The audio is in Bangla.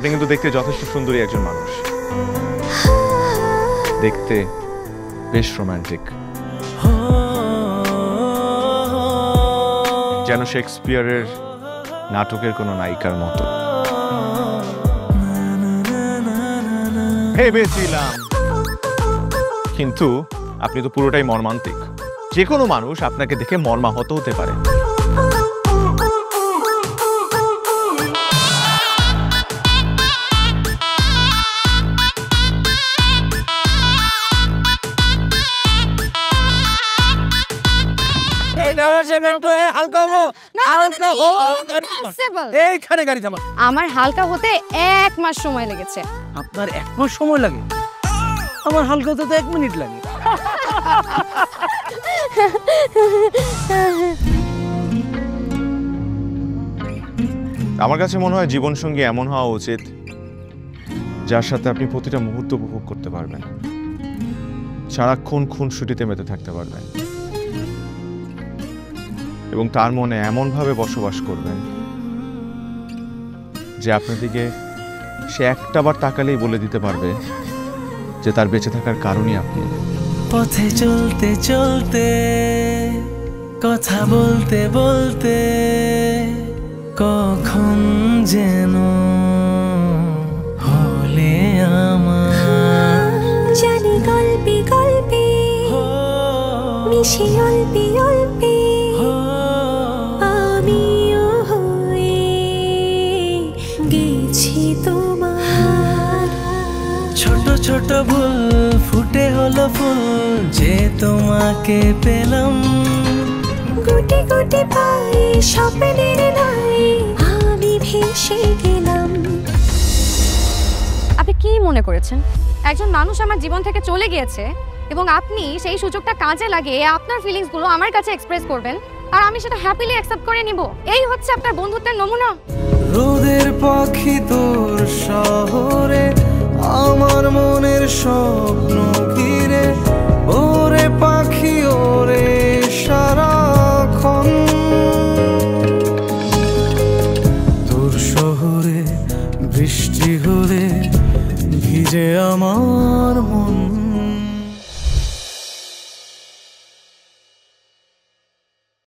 আপনি কিন্তু দেখতে যথেষ্ট সুন্দরী একজন মানুষ, দেখতে বেশ রোমান্টিক, যেন শেক্সপিয়ারের নাটকের কোনো নায়িকার মতো। ভেবেছিলাম, কিন্তু আপনি তো পুরোটাই মর্মান্তিক। যে কোনো মানুষ আপনাকে দেখে মর্মাহত হতে পারে। আমার হালকা হতে 1 মাস সময় লেগেছে। আপনার 1 মাস সময় লাগে? আমার হালকা হতে তো 1 মিনিট লাগে। আমার কাছে মনে হয় জীবনসঙ্গী এমন হওয়া উচিত যার সাথে আপনি প্রতিটা মুহূর্ত উপভোগ করতে পারবেন, সারাক্ষণ খুনসুটিতে মেতে থাকতে পারবেন এবং তার মনে এমনভাবে বসবাস করবেন যে আপনার দিকে সে একটাবার তাকালেই বলে দিতে পারবে যে তার বেঁচে থাকার কারণই আপনি। পথে চলতে চলতে, কথা বলতে বলতে, কখন যেন হলে আমার, জানি গল্পে গল্পে মিশে অল্পে অল্পে আমিও হয়ে গেছি তোমার। ছোট ছোট ভুল ফুটে হলো ফুল যে তোমাকে পেলাম, গুটি গুটি পায়ে স্বপ্নের নাই আমি ভেসে গেলাম। আপনি কি মনে করেছেন একজন মানুষ আমার জীবন থেকে চলে গিয়েছে এবং আপনি সেই সুযোগটা কাজে লাগিয়ে আপনার ফিলিংসগুলো আমার কাছে এক্সপ্রেস করবেন আর আমি সেটা হ্যাপিলি অ্যাকসেপ্ট করে নিব? এই হচ্ছে আপনার বন্ধুত্বের নমুনা? রোদের পাখি তোর শহরে আমার মনের স্বপ্ন